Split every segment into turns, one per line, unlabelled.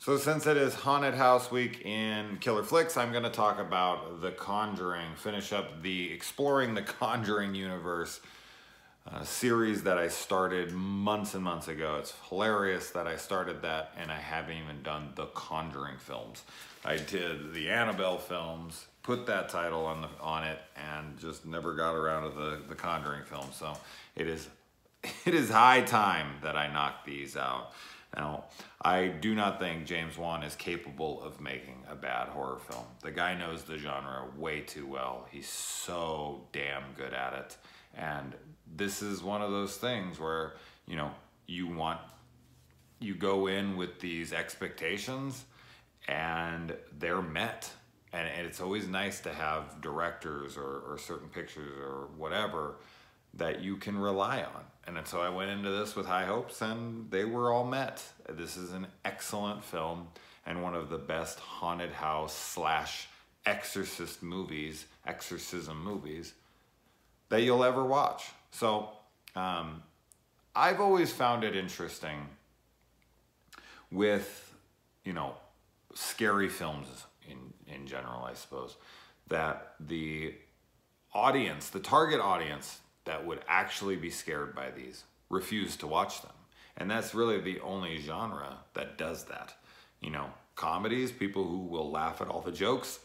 So since it is Haunted House Week in Killer Flicks, I'm going to talk about The Conjuring, finish up the Exploring the Conjuring Universe series that I started months and months ago. It's hilarious that I started that and I haven't even done the Conjuring films. I did the Annabelle films, put that title on it, and just never got around to the Conjuring film. So it is high time that I knock these out. Now, I do not think James Wan is capable of making a bad horror film. The guy knows the genre way too well. He's so damn good at it. And this is one of those things where, you know, you go in with these expectations and they're met. And it's always nice to have directors or certain pictures or whatever that you can rely on. And so I went into this with high hopes and they were all met. This is an excellent film and one of the best haunted house / exorcism movies that you'll ever watch. So I've always found it interesting with, you know, scary films in general, I suppose, that the audience, the target audience that would actually be scared by these refuse to watch them. And that's really the only genre that does that. You know, comedies, people who will laugh at all the jokes,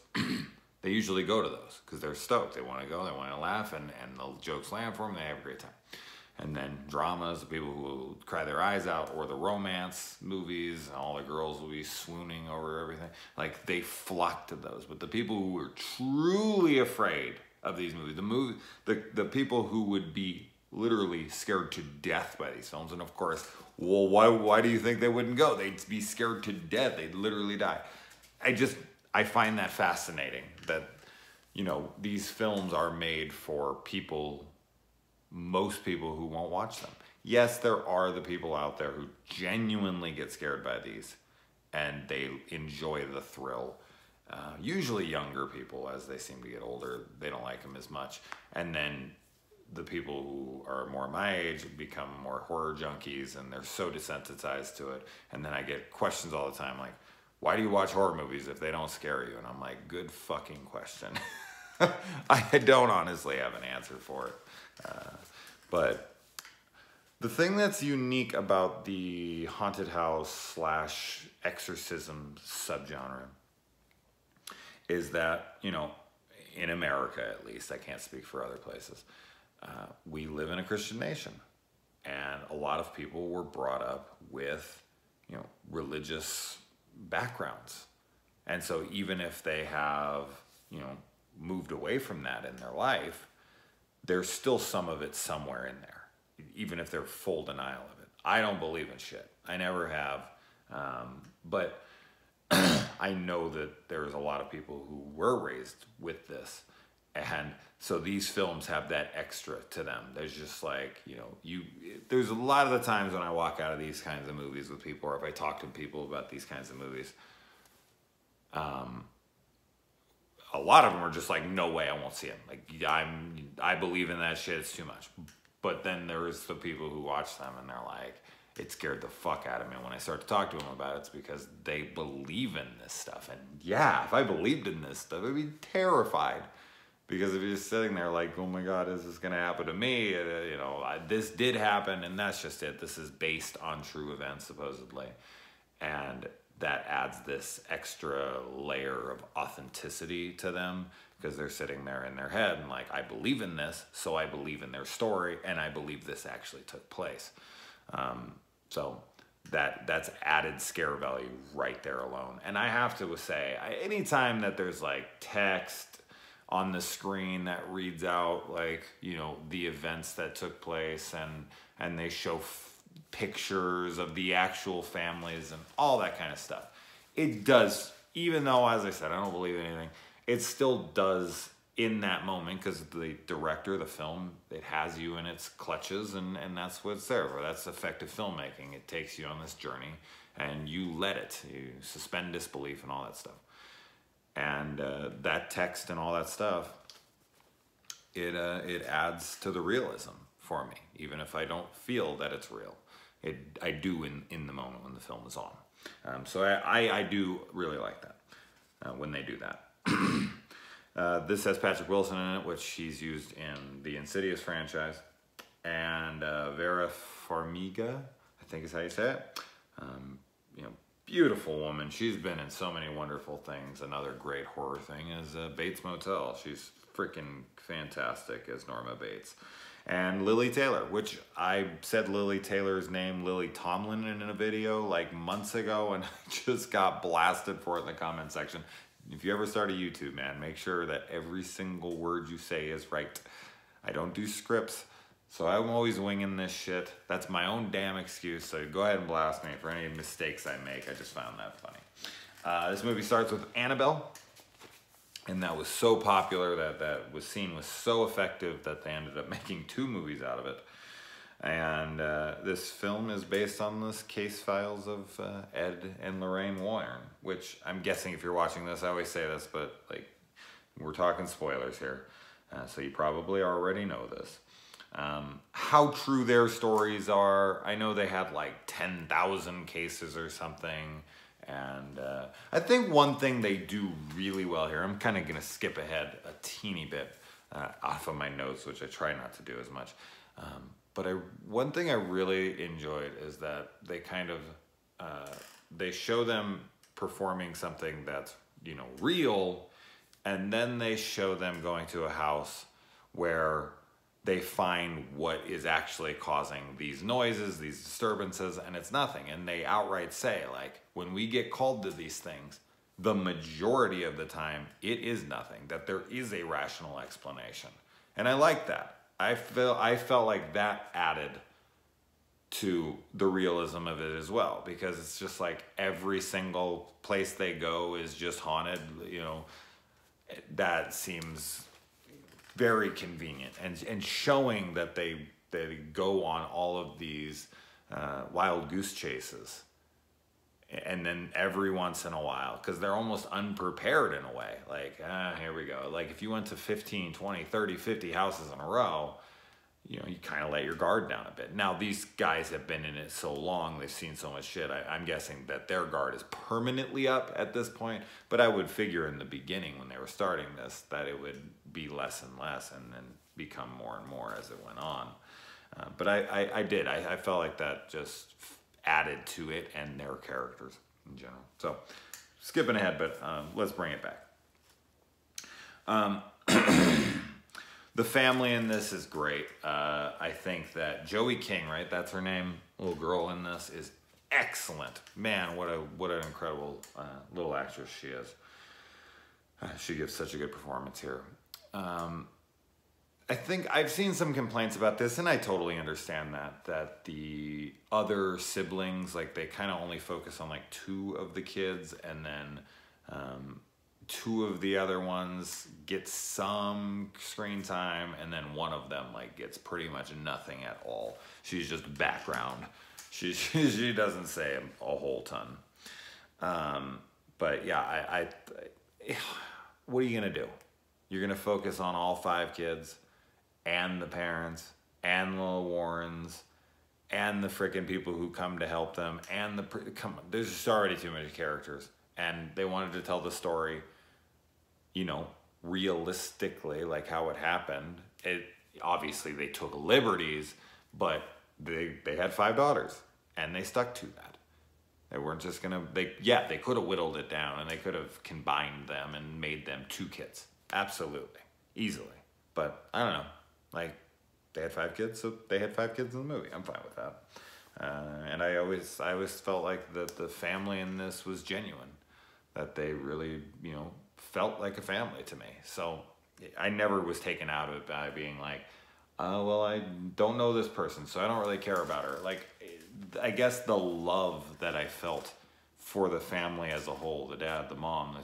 they usually go to those because they're stoked. They want to go, they want to laugh, and the jokes land for them, they have a great time. And then dramas, the people who will cry their eyes out, or the romance movies, all the girls will be swooning over everything. Like, they flock to those. But the people who are truly afraid of these movies, the people who would be literally scared to death by these films, and of course, well, why do you think they wouldn't go? They'd be scared to death. They'd literally die. I find that fascinating that, you know, these films are made for most people who won't watch them. Yes, there are the people out there who genuinely get scared by these and they enjoy the thrill. Usually younger people, as they seem to get older, they don't like them as much. And then the people who are more my age become more horror junkies and they're so desensitized to it. And then I get questions all the time like, why do you watch horror movies if they don't scare you? And I'm like, good fucking question. I don't honestly have an answer for it. But the thing that's unique about the haunted house / exorcism subgenre is that, you know, in America at least, I can't speak for other places, we live in a Christian nation. And a lot of people were brought up with, you know, religious backgrounds. And so even if they have, you know, moved away from that in their life, there's still some of it somewhere in there, even if they're full denial of it. I don't believe in shit. I never have. But I know that there's a lot of people who were raised with this. And so these films have that extra to them. There's just like, you know, there's a lot of the times when I walk out of these kinds of movies with people, or if I talk to people about these kinds of movies, a lot of them are just like, no way, I won't see them. Like, I believe in that shit, it's too much. But then there's the people who watch them and they're like, it scared the fuck out of me. When I start to talk to them about it, it's because they believe in this stuff. And yeah, if I believed in this stuff, I'd be terrified. Because if you're just sitting there like, oh my God, is this gonna happen to me? You know, this did happen and that's just it. This is based on true events, supposedly. And that adds this extra layer of authenticity to them because they're sitting there in their head and like, I believe in this, so I believe in their story, and I believe this actually took place. So that's added scare value right there alone. And I have to say, anytime that there's like text on the screen that reads out like, you know, the events that took place and they show pictures of the actual families and all that kind of stuff. It does, even though, as I said, I don't believe in anything, it still does in that moment because the director, the film, it has you in its clutches and that's what it's there for. That's effective filmmaking. It takes you on this journey and you let it. You suspend disbelief and all that stuff. And that text and all that stuff, it adds to the realism for me, even if I don't feel that it's real. I do in the moment when the film is on. So I do really like that when they do that. This has Patrick Wilson in it, which he's used in the Insidious franchise. And Vera Farmiga, I think is how you say it. You know, beautiful woman. She's been in so many wonderful things. Another great horror thing is Bates Motel. She's freaking fantastic as Norma Bates. And Lily Taylor, which I said Lily Taylor's name, Lily Tomlin, in a video like months ago, and I just got blasted for it in the comment section. If you ever start a YouTube, man, make sure that every single word you say is right. I don't do scripts, so I'm always winging this shit. That's my own damn excuse, so go ahead and blast me for any mistakes I make. I just found that funny. This movie starts with Annabelle. And that was so popular, that was seen was so effective that they ended up making 2 movies out of it. And this film is based on this case files of Ed and Lorraine Warren, which I'm guessing if you're watching this, I always say this, but like we're talking spoilers here, so you probably already know this. How true their stories are, I know they had like 10,000 cases or something. And I think one thing they do really well here, I'm kind of going to skip ahead a teeny bit off of my notes, which I try not to do as much. But one thing I really enjoyed is that they kind of, they show them performing something that's, you know, real, and then they show them going to a house where they find what is actually causing these noises, these disturbances, and it's nothing. And they outright say, like, when we get called to these things, the majority of the time, it is nothing, that there is a rational explanation. And I like that. I felt like that added to the realism of it as well, because it's just like every single place they go is just haunted, you know. That seems very convenient, and showing that they go on all of these wild goose chases, and then every once in a while, because they're almost unprepared in a way, like here we go. Like if you went to 15, 20, 30, 50 houses in a row, you know, you kind of let your guard down a bit. Now these guys have been in it so long, they've seen so much shit, I'm guessing that their guard is permanently up at this point, but I would figure in the beginning when they were starting this that it would be less and less and then become more and more as it went on. But I felt like that just added to it and their characters in general. So skipping ahead, but let's bring it back. The family in this is great. I think that Joey King, right? That's her name, little girl in this, is excellent. Man, what an incredible little actress she is. She gives such a good performance here. I think I've seen some complaints about this, and I totally understand that the other siblings, like they kind of only focus on like 2 of the kids, and then 2 of the other ones get some screen time, and then one of them like gets pretty much nothing at all. She's just background. She doesn't say a whole ton. But yeah, what are you gonna do? You're gonna focus on all 5 kids, and the parents, and the Warrens, and the freaking people who come to help them, and come on, there's just already too many characters, and they wanted to tell the story, you know, realistically, like how it happened. It obviously they took liberties, but they had 5 daughters, and they stuck to that. They weren't just gonna. They could have whittled it down, and they could have combined them and made them 2 kids, absolutely, easily. But I don't know, like they had 5 kids, so they had 5 kids in the movie. I'm fine with that. And I always felt like the family in this was genuine, that they really, you know, felt like a family to me. So I never was taken out of it by being like, well, I don't know this person, so I don't really care about her. Like, I guess the love that I felt for the family as a whole, the dad, the mom,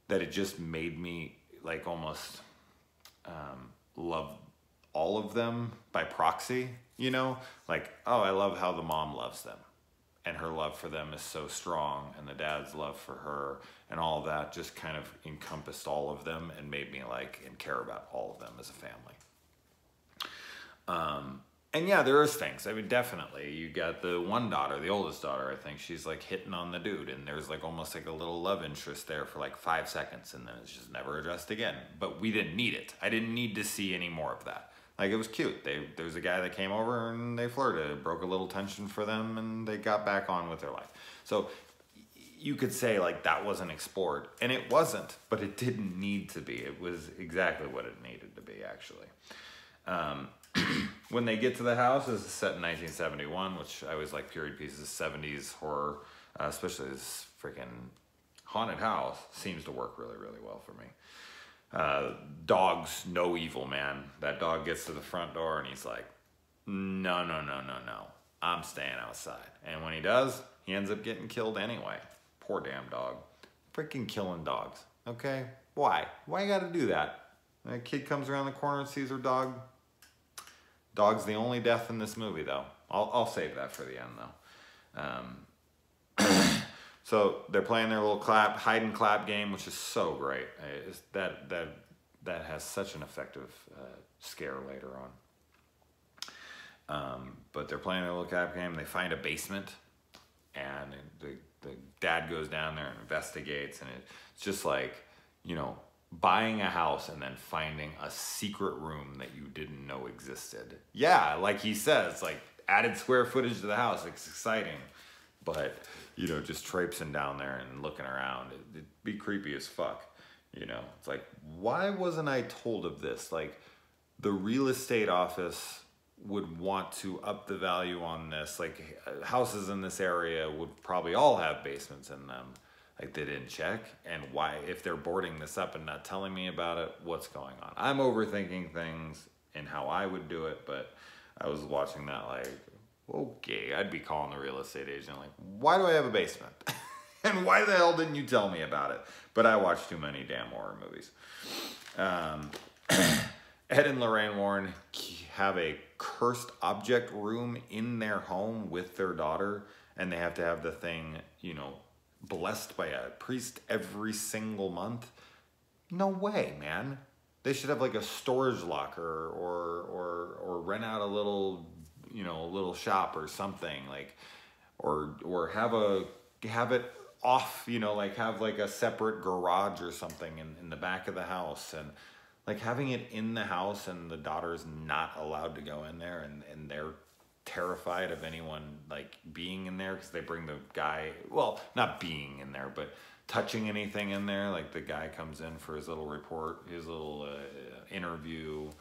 that it just made me like almost love all of them by proxy, you know? Like, oh, I love how the mom loves them, and her love for them is so strong, and the dad's love for her and all of that just kind of encompassed all of them and made me like and care about all of them as a family. And yeah, there is things. I mean, definitely. You got the one daughter, the oldest daughter, I think. She's like hitting on the dude, and there's like almost like a little love interest there for like 5 seconds, and then it's just never addressed again. But we didn't need it. I didn't need to see any more of that. Like, it was cute. There's a guy that came over and they flirted. It broke a little tension for them, and they got back on with their life. So you could say like that wasn't explored, and it wasn't, but it didn't need to be. It was exactly what it needed to be, actually. When they get to the house, this is set in 1971, which I always like period pieces, 70s horror, especially this freaking haunted house seems to work really, really well for me. Dogs, no evil, man. That dog gets to the front door and he's like, no, no, no, no, no. I'm staying outside. And when he does, he ends up getting killed anyway. Poor damn dog. Freaking killing dogs, okay? Why? Why you gotta do that? A kid comes around the corner and sees her dog. Dog's the only death in this movie, though. I'll save that for the end, though. So they're playing their little hide and clap game, which is so great. That has such an effective scare later on. But they're playing their little clap game. They find a basement, and the dad goes down there and investigates, and it's just like, you know, buying a house and then finding a secret room that you didn't know existed. Yeah, like he says, like added square footage to the house. It's exciting, but you know, just traipsing down there and looking around, it'd be creepy as fuck. You know, it's like, why wasn't I told of this? Like, the real estate office would want to up the value on this. Like, houses in this area would probably all have basements in them. Like, they didn't check. And why, if they're boarding this up and not telling me about it, what's going on? I'm overthinking things and how I would do it, but I was watching that like, okay, I'd be calling the real estate agent like, why do I have a basement? And why the hell didn't you tell me about it? But I watch too many damn horror movies. Ed and Lorraine Warren have a cursed object room in their home with their daughter, and they have to have the thing, you know, blessed by a priest every single month. No way, man. They should have like a storage locker or rent out a little, you know, a little shop or something, like, or have it off, you know, like have like a separate garage or something in the back of the house, and like having it in the house and the daughter's not allowed to go in there, and they're terrified of anyone like being in there because they bring the guy, well, not being in there, but touching anything in there. Like, the guy comes in for his little report, his little interview,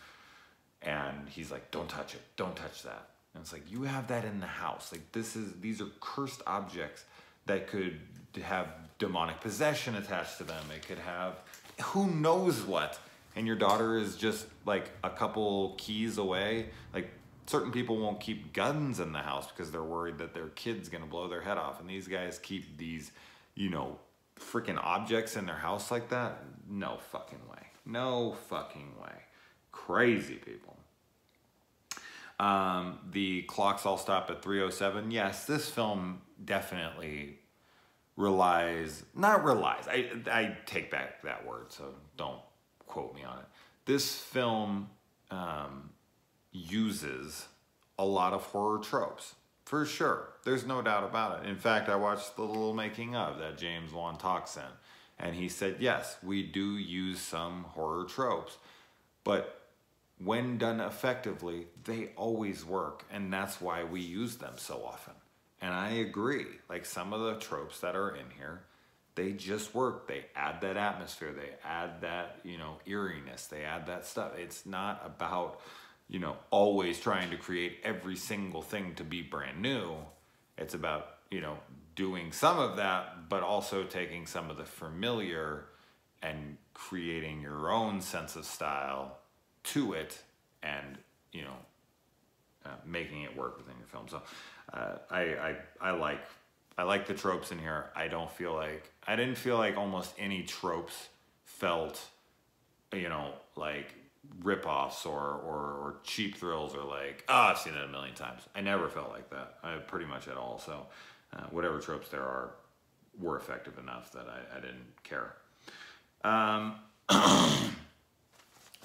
and he's like, don't touch it, don't touch that. And it's like, you have that in the house. Like, these are cursed objects that could have demonic possession attached to them. It could have who knows what. And your daughter is just like a couple keys away. Like, certain people won't keep guns in the house because they're worried that their kid's gonna blow their head off. And these guys keep these, you know, freaking objects in their house like that. No fucking way. No fucking way. Crazy people. The clocks all stop at 3:07. Yes, this film definitely I take back that word, so don't quote me on it. This film uses a lot of horror tropes, for sure. There's no doubt about it. In fact, I watched the little making of that James Wan talks in, and he said, yes, we do use some horror tropes, but when done effectively, they always work, and that's why we use them so often. And I agree, like, some of the tropes that are in here, they just work. They add that atmosphere. They add that, you know, eeriness. They add that stuff. It's not about, you know, always trying to create every single thing to be brand new. It's about, you know, doing some of that, but also taking some of the familiar and creating your own sense of style to it, and, you know, making it work within your film. So I like the tropes in here. I didn't feel like almost any tropes felt, you know, like rip-offs or cheap thrills, or like, oh, I've seen it a million times. I never felt like that, pretty much at all. So whatever tropes there are were effective enough that I didn't care.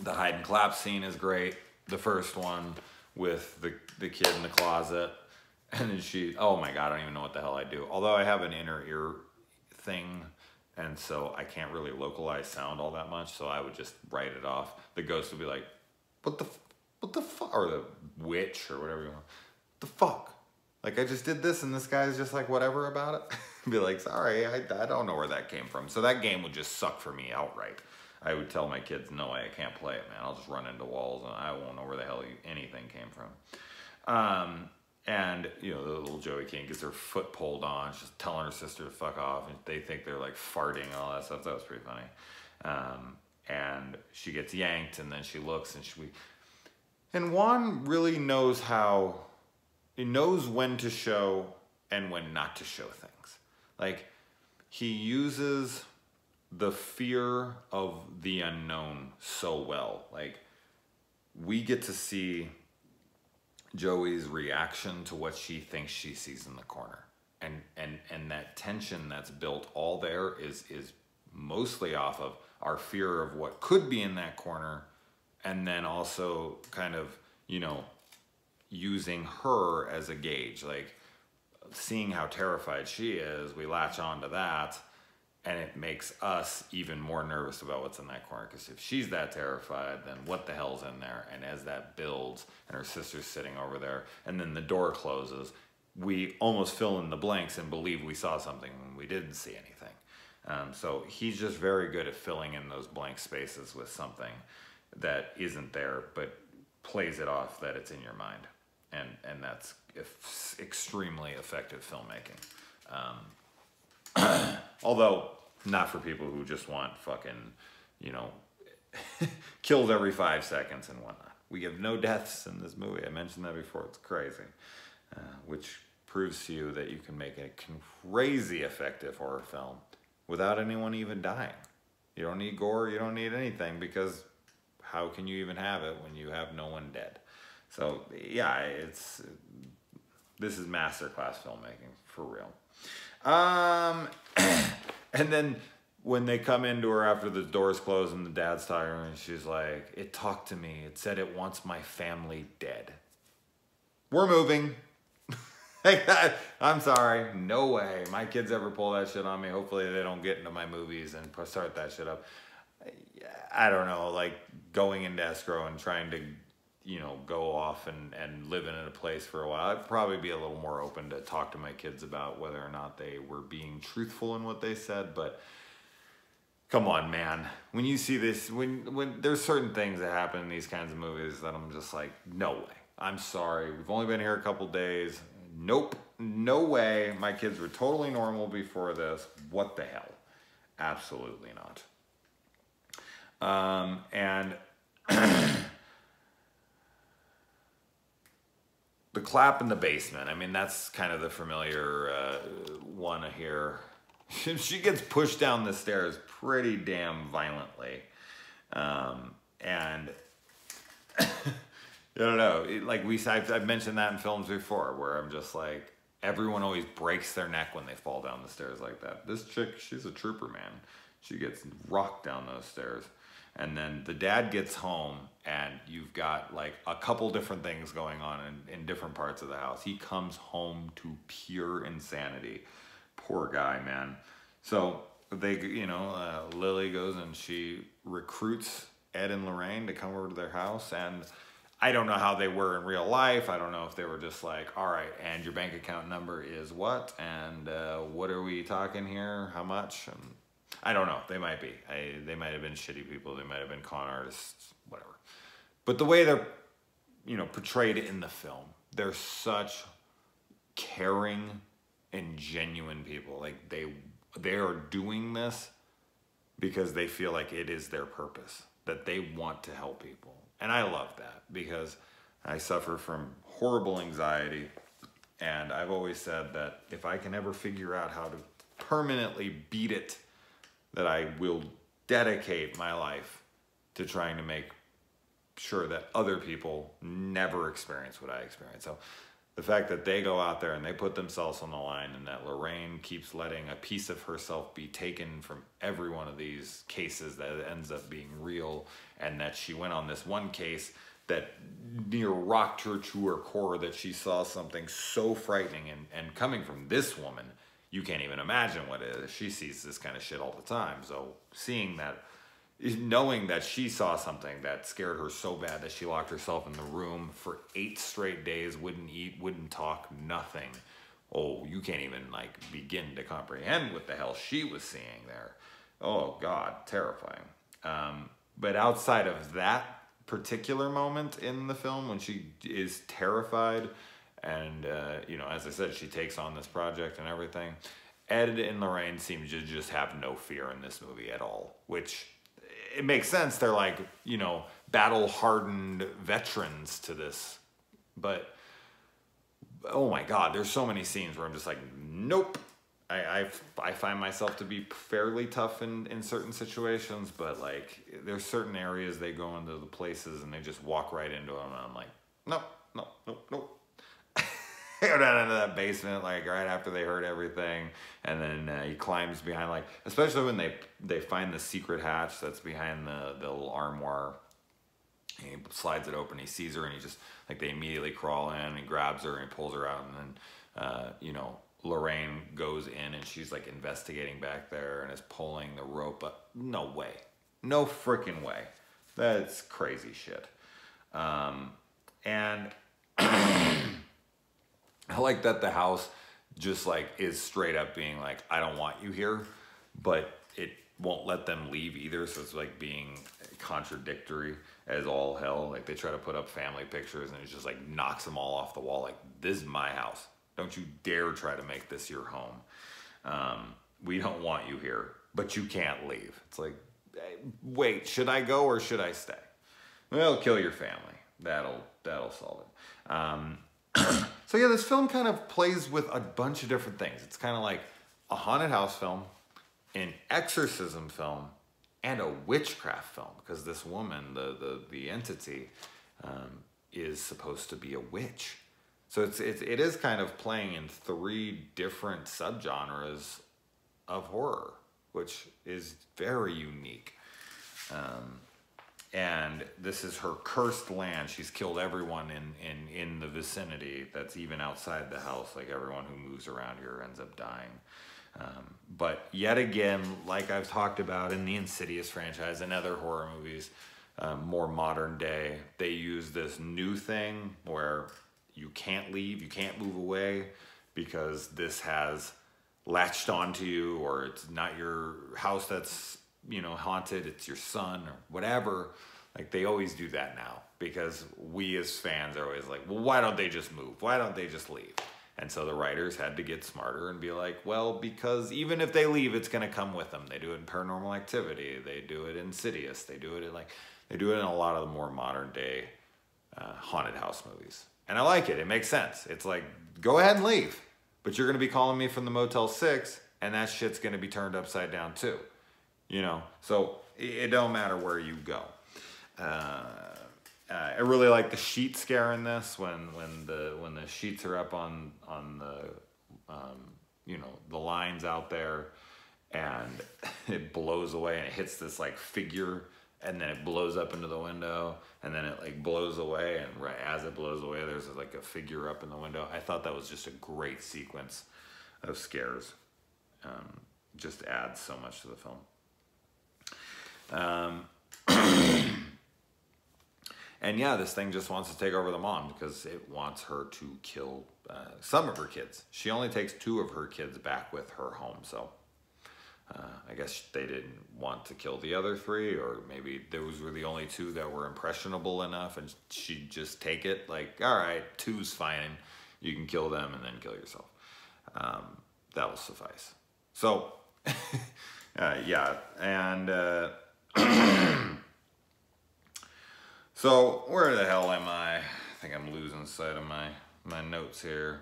The hide and clap scene is great. The first one, with the kid in the closet. And then she, oh my God, I don't even know what the hell I do. Although I have an inner ear thing, and so I can't really localize sound all that much, so I would just write it off. The ghost would be like, what the fuck? Or the witch, or whatever you want. The fuck? Like, I just did this, and this guy's just like, whatever about it? Be like, sorry, I don't know where that came from. So that game would just suck for me outright. I would tell my kids, no way, I can't play it, man. I'll just run into walls, and I won't know where the hell anything came from. And, you know, the little Joey King gets her foot pulled on. She's telling her sister to fuck off. And they think they're, like, farting and all that stuff. That was pretty funny. And she gets yanked, and then she looks, and Juan really knows he knows when to show and when not to show things. Like, he uses the fear of the unknown so well. Like, we get to see Joey's reaction to what she thinks she sees in the corner, and that tension that's built all there is mostly off of our fear of what could be in that corner, and then also kind of, you know, using her as a gauge, like seeing how terrified she is, we latch on to that, and it makes us even more nervous about what's in that corner, because if she's that terrified, then what the hell's in there? And as that builds, and her sister's sitting over there, and then the door closes, we almost fill in the blanks and believe we saw something when we didn't see anything. So he's just very good at filling in those blank spaces with something that isn't there, but plays it off that it's in your mind. And that's extremely effective filmmaking. Although not for people who just want fucking, you know, killed every 5 seconds and whatnot. We have no deaths in this movie. I mentioned that before. It's crazy. Which proves to you that you can make a crazy effective horror film without anyone even dying. You don't need gore. You don't need anything, because how can you even have it when you have no one dead? So yeah, this is masterclass filmmaking for real. And then when they come into her after the doors close and the dad's talking to her, and she's like, it talked to me. It said it wants my family dead. We're moving. I'm sorry. No way. My kids ever pull that shit on me. Hopefully they don't get into my movies and start that shit up. I don't know, like going into escrow and trying to, you know, go off and live in a place for a while. I'd probably be a little more open to talk to my kids about whether or not they were being truthful in what they said, but come on, man. When you see this, when there's certain things that happen in these kinds of movies that I'm just like, no way. I'm sorry. We've only been here a couple days. Nope. No way. My kids were totally normal before this. What the hell? Absolutely not. And the clap in the basement. I mean, that's kind of the familiar one here. She gets pushed down the stairs pretty damn violently. And I don't know, I've mentioned that in films before, where I'm just like, everyone always breaks their neck when they fall down the stairs like that. This chick, she's a trooper, man. She gets rocked down those stairs. And then the dad gets home, and you've got like a couple different things going on in different parts of the house. He comes home to pure insanity. Poor guy, man. So they, you know, Lily goes and she recruits Ed and Lorraine to come over to their house. And I don't know how they were in real life. I don't know if they were just like, all right, and your bank account number is what? And what are we talking here? How much? And I don't know. They might be. They might have been shitty people. They might have been con artists, whatever. But the way they're, you know, portrayed in the film, they're such caring and genuine people. Like they are doing this because they feel like it is their purpose, that they want to help people. And I love that, because I suffer from horrible anxiety. And I've always said that if I can ever figure out how to permanently beat it, that I will dedicate my life to trying to make sure that other people never experience what I experienced. So the fact that they go out there and they put themselves on the line, and that Lorraine keeps letting a piece of herself be taken from every one of these cases that ends up being real, and that she went on this one case that near rocked her to her core, that she saw something so frightening, and coming from this woman, you can't even imagine what it is. She sees this kind of shit all the time. So seeing that, knowing that she saw something that scared her so bad that she locked herself in the room for 8 straight days, wouldn't eat, wouldn't talk, nothing. Oh, you can't even like begin to comprehend what the hell she was seeing there. Oh God, terrifying. But outside of that particular moment in the film, when she is terrified, and you know, as I said, she takes on this project and everything, Ed and Lorraine seem to just have no fear in this movie at all, which it makes sense. They're like, you know, battle-hardened veterans to this, but oh my God, there's so many scenes where I'm just like, nope. I find myself to be fairly tough in certain situations, but like there's certain areas they go into the places and they just walk right into them, and I'm like, nope, nope, nope, nope. Go down into that basement like right after they heard everything, and then he climbs behind, like, especially when they find the secret hatch that's behind the little armoire. He slides it open, he sees her, and he just, like, they immediately crawl in, and he grabs her and he pulls her out, and then you know, Lorraine goes in and she's like investigating back there and is pulling the rope up. No way, no freaking way. That's crazy shit. And I like that the house just like is straight up being like, I don't want you here, but it won't let them leave either. So it's like being contradictory as all hell. Like they try to put up family pictures and it just like knocks them all off the wall. Like, this is my house. Don't you dare try to make this your home. We don't want you here, but you can't leave. It's like, hey, wait, should I go or should I stay? Well, kill your family. That'll solve it. So yeah, this film kind of plays with a bunch of different things. It's kind of like a haunted house film, an exorcism film, and a witchcraft film, because this woman, the entity, is supposed to be a witch. So it is kind of playing in 3 different subgenres of horror, which is very unique. And this is her cursed land. She's killed everyone in the vicinity that's even outside the house. Like everyone who moves around here ends up dying. But yet again, like I've talked about in the Insidious franchise and other horror movies, more modern day, they use this new thing where you can't leave, you can't move away because this has latched onto you, or it's not your house that's, you know, haunted, it's your son or whatever. Like they always do that now because we as fans are always like, well, why don't they just move? Why don't they just leave? And so the writers had to get smarter and be like, well, because even if they leave, it's going to come with them. They do it in Paranormal Activity. They do it in Insidious. They do it in a lot of the more modern day haunted house movies. And I like it. It makes sense. It's like, go ahead and leave, but you're going to be calling me from the Motel 6 and that shit's going to be turned upside down too. You know, so it don't matter where you go. I really like the sheet scare in this when the sheets are up on the you know, the lines out there, and it blows away and it hits this like figure, and then it blows up into the window, and then it like blows away, and right as it blows away there's like a figure up in the window. I thought that was just a great sequence of scares. Just adds so much to the film. And yeah, this thing just wants to take over the mom because it wants her to kill some of her kids. She only takes 2 of her kids back with her home, so I guess they didn't want to kill the other 3, or maybe those were the only 2 that were impressionable enough and she'd just take it. Like, all right, 2's fine. You can kill them and then kill yourself. That'll suffice. So, yeah, and... So where the hell am I? I think I'm losing sight of my notes here.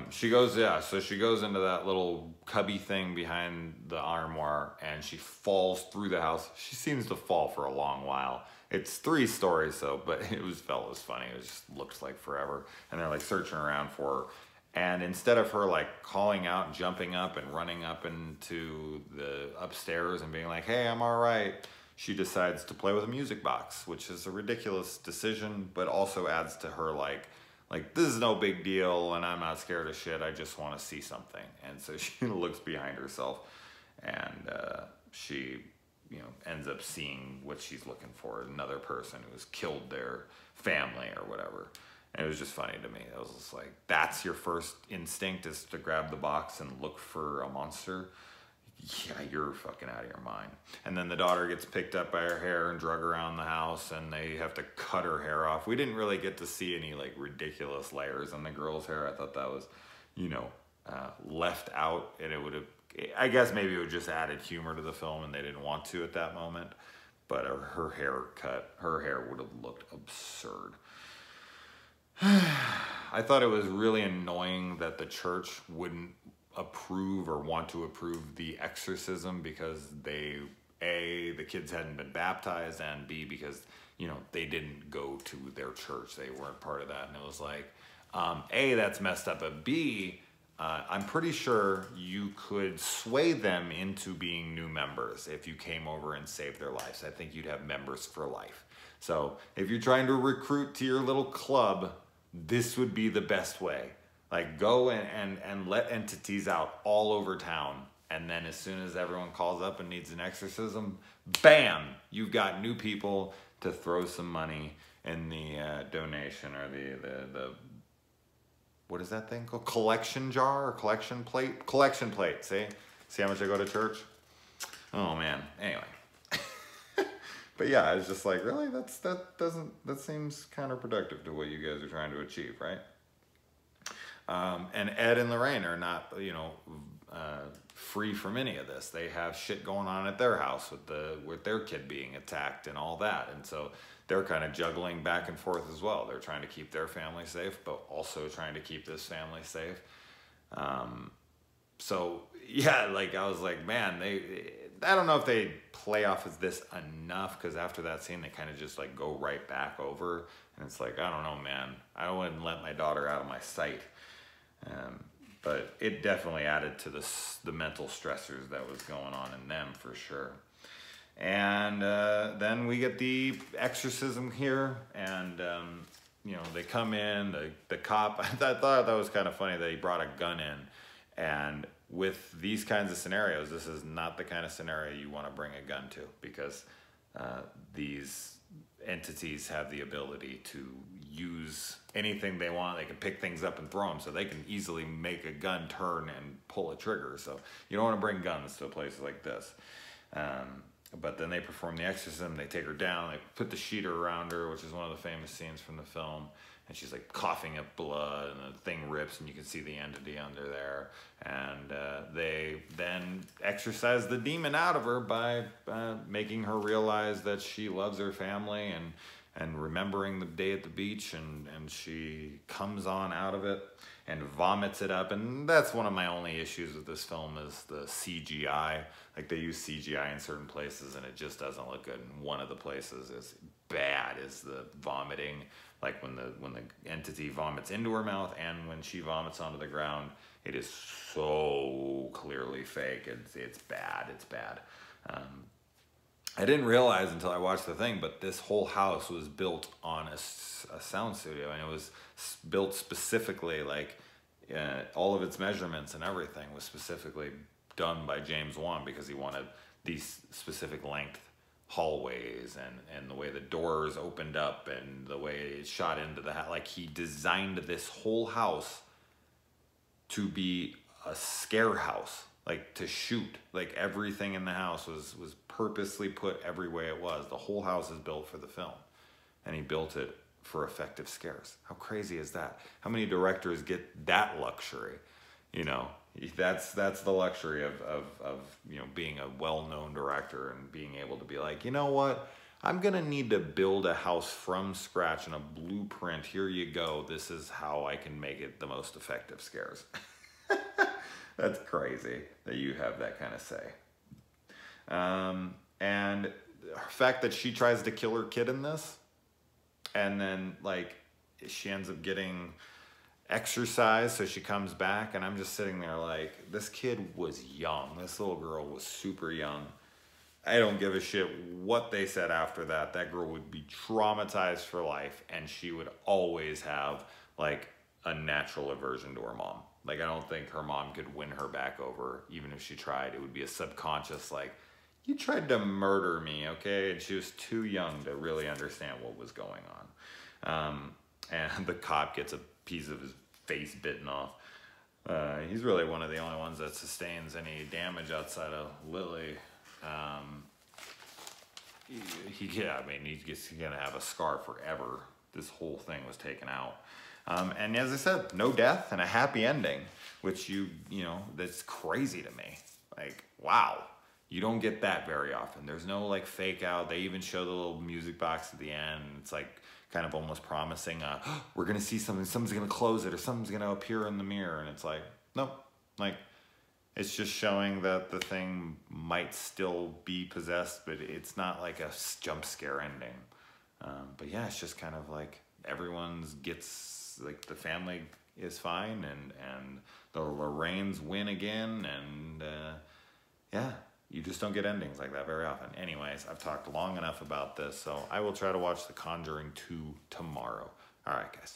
She goes into that little cubby thing behind the armoire and she falls through the house. She seems to fall for a long while. It's 3 stories though, but it was funny. It just looks like forever. And they're like searching around for her. And instead of her like calling out and jumping up and running up into the upstairs and being like, hey, I'm all right, she decides to play with a music box, which is a ridiculous decision, but also adds to her like this is no big deal and I'm not scared of shit, I just want to see something. And so she looks behind herself and she, you know, ends up seeing what she's looking for, another person who has killed their family or whatever. And it was just funny to me. I was just like, that's your first instinct, is to grab the box and look for a monster? Yeah, you're fucking out of your mind. And then the daughter gets picked up by her hair and drug around the house, and they have to cut her hair off. We didn't really get to see any like ridiculous layers on the girl's hair. I thought that was, you know, left out, and it would have, I guess maybe it would just added humor to the film and they didn't want to at that moment. But her hair would have looked absurd. I thought it was really annoying that the church wouldn't approve or want to approve the exorcism, because the kids hadn't been baptized, and B, because, you know, they didn't go to their church. They weren't part of that. And it was like, A, that's messed up, but B, I'm pretty sure you could sway them into being new members if you came over and saved their lives. I think you'd have members for life. So if you're trying to recruit to your little club, this would be the best way. Like, go and let entities out all over town. And then as soon as everyone calls up and needs an exorcism, bam, you've got new people to throw some money in the donation, or the what is that thing called? Collection jar or collection plate? Collection plate, see? See how much I go to church? Oh man, anyway. But yeah, I was just like, really? That seems counterproductive to what you guys are trying to achieve, right? And Ed and Lorraine are not, you know, free from any of this. They have shit going on at their house with their kid being attacked and all that. And so they're kind of juggling back and forth as well. They're trying to keep their family safe, but also trying to keep this family safe. So yeah, like I was like, man, I don't know if they play off as this enough, because after that scene, they kind of just like go right back over. And it's like, I don't know, man, I wouldn't let my daughter out of my sight. But it definitely added to the mental stressors that was going on in them, for sure. And then we get the exorcism here, and you know, they come in, the cop, I thought that was kind of funny that he brought a gun in. And with these kinds of scenarios, this is not the kind of scenario you want to bring a gun to, because these entities have the ability to use anything they want. They can pick things up and throw them, so they can easily make a gun turn and pull a trigger. So you don't want to bring guns to a place like this. But then they perform the exorcism, they take her down, they put the sheeter around her, which is one of the famous scenes from the film, and she's like coughing up blood, and the thing rips and you can see the entity under there. And they then exorcise the demon out of her by making her realize that she loves her family and remembering the day at the beach, and she comes on out of it and vomits it up. And that's one of my only issues with this film, is the CGI. Like, they use CGI in certain places and it just doesn't look good. And one of the places is bad, is the vomiting. Like when the entity vomits into her mouth, and when she vomits onto the ground, it is so clearly fake. It's bad. It's bad. I didn't realize until I watched the thing, but this whole house was built on a sound studio, and it was built specifically, like all of its measurements and everything was specifically done by James Wan, because he wanted these specific length hallways and the way the doors opened up and the way it shot into the house. Like, he designed this whole house to be a scare house, like to shoot. Like, everything in the house was purposely put every way it was. The whole house is built for the film, and he built it for effective scares. How crazy is that? How many directors get that luxury? You know, that's the luxury of you know, being a well-known director and being able to be like, you know what, I'm gonna need to build a house from scratch in a blueprint. Here you go. This is how I can make it the most effective scares. That's crazy that you have that kind of say. And the fact that she tries to kill her kid in this, and then like she ends up getting exercise, so she comes back, and I'm just sitting there like, this kid was young. This little girl was super young. I don't give a shit what they said after that. That girl would be traumatized for life, and she would always have like a natural aversion to her mom. Like, I don't think her mom could win her back over, even if she tried. It would be a subconscious, like, you tried to murder me, okay? And she was too young to really understand what was going on. And the cop gets a piece of his face bitten off. He's really one of the only ones that sustains any damage outside of Lily. Yeah, I mean, he's gonna have a scar forever. This whole thing was taken out. And as I said, no death and a happy ending, which you know, that's crazy to me. Like, wow, you don't get that very often. There's no like fake out. They even show the little music box at the end. It's like kind of almost promising, we're gonna see something, someone's gonna close it or something's gonna appear in the mirror. And it's like, nope, like, it's just showing that the thing might still be possessed, but it's not like a jump scare ending. But yeah, it's just kind of like everyone's gets, like, the family is fine, and the Lorraines win again, and yeah, you just don't get endings like that very often. Anyways, I've talked long enough about this, so I will try to watch The Conjuring 2 tomorrow. All right, guys.